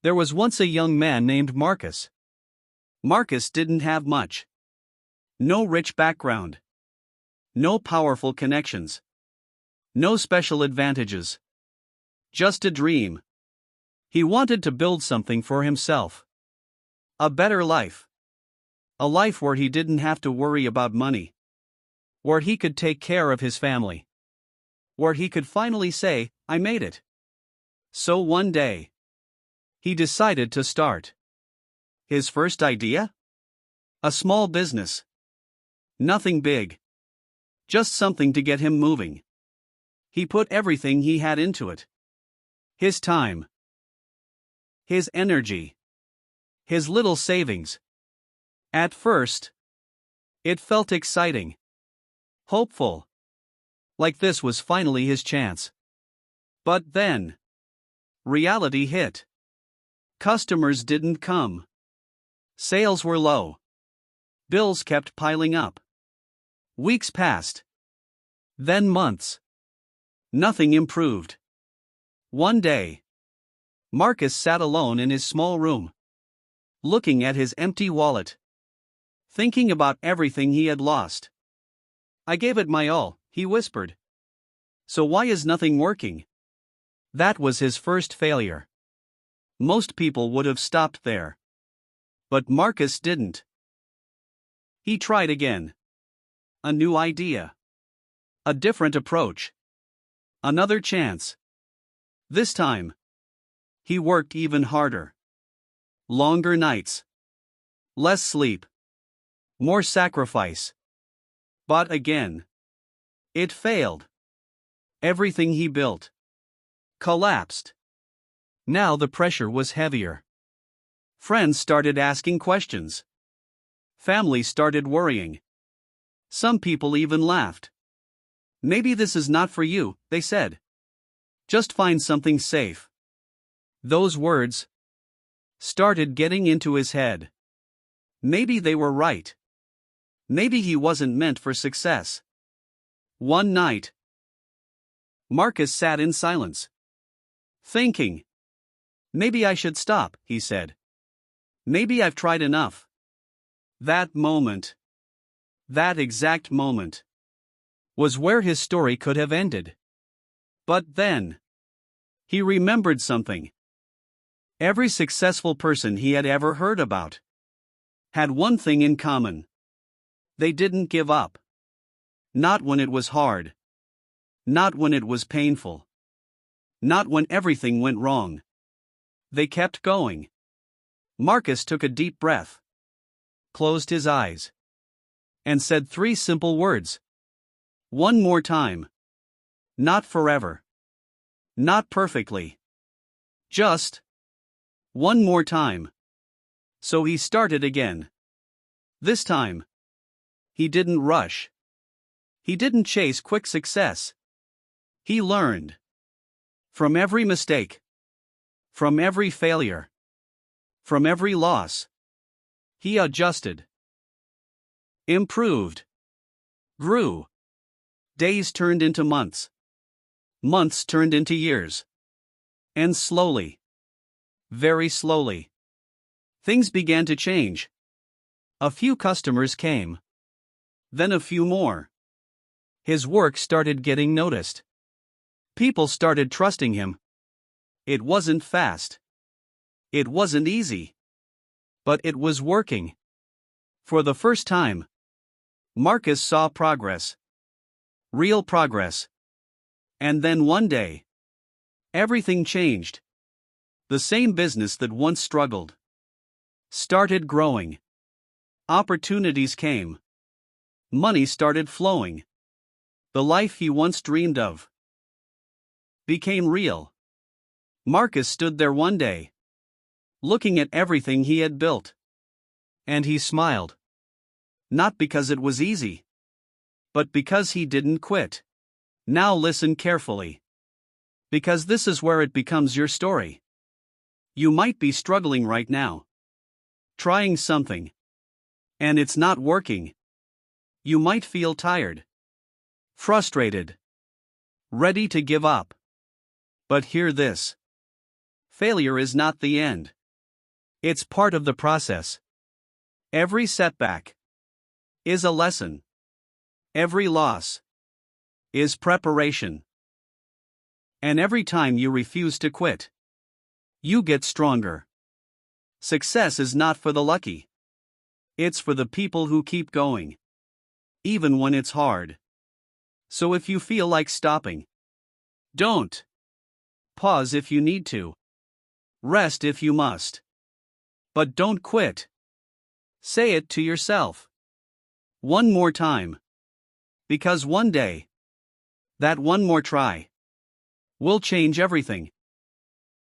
There was once a young man named Marcus. Marcus didn't have much. No rich background. No powerful connections. No special advantages. Just a dream. He wanted to build something for himself. A better life. A life where he didn't have to worry about money. Where he could take care of his family. Where he could finally say, "I made it." So one day, he decided to start. His first idea? A small business. Nothing big. Just something to get him moving. He put everything he had into it. His time. His energy. His little savings. At first, it felt exciting. Hopeful. Like this was finally his chance. But then, reality hit. Customers didn't come. Sales were low. Bills kept piling up. Weeks passed. Then months. Nothing improved. One day, Marcus sat alone in his small room, looking at his empty wallet, thinking about everything he had lost. "I gave it my all," he whispered. "So why is nothing working?" That was his first failure. Most people would have stopped there. But Marcus didn't. He tried again. A new idea. A different approach. Another chance. This time, he worked even harder. Longer nights. Less sleep. More sacrifice. But again, it failed. Everything he built collapsed. Now the pressure was heavier. Friends started asking questions. Family started worrying. Some people even laughed. "Maybe this is not for you," they said. "Just find something safe." Those words started getting into his head. Maybe they were right. Maybe he wasn't meant for success. One night, Marcus sat in silence, thinking. "Maybe I should stop," he said. "Maybe I've tried enough." That moment, that exact moment, was where his story could have ended. But then, he remembered something. Every successful person he had ever heard about had one thing in common. They didn't give up. Not when it was hard. Not when it was painful. Not when everything went wrong. They kept going. Marcus took a deep breath, closed his eyes, and said 3 simple words. One more time. Not forever. Not perfectly. Just one more time. So he started again. This time, he didn't rush. He didn't chase quick success. He learned. From every mistake. From every failure. From every loss. He adjusted. Improved. Grew. Days turned into months. Months turned into years. And slowly, very slowly, things began to change. A few customers came. Then a few more. His work started getting noticed. People started trusting him. It wasn't fast. It wasn't easy. But it was working. For the first time, Marcus saw progress. Real progress. And then one day, everything changed. The same business that once struggled started growing. Opportunities came. Money started flowing. The life he once dreamed of became real. Marcus stood there one day, looking at everything he had built. And he smiled. Not because it was easy, but because he didn't quit. Now listen carefully. Because this is where it becomes your story. You might be struggling right now. Trying something. And it's not working. You might feel tired. Frustrated. Ready to give up. But hear this. Failure is not the end. It's part of the process. Every setback is a lesson. Every loss is preparation. And every time you refuse to quit, you get stronger. Success is not for the lucky. It's for the people who keep going, even when it's hard. So if you feel like stopping, don't. Pause if you need to. Rest if you must. But don't quit. Say it to yourself. One more time. Because one day, that one more try will change everything.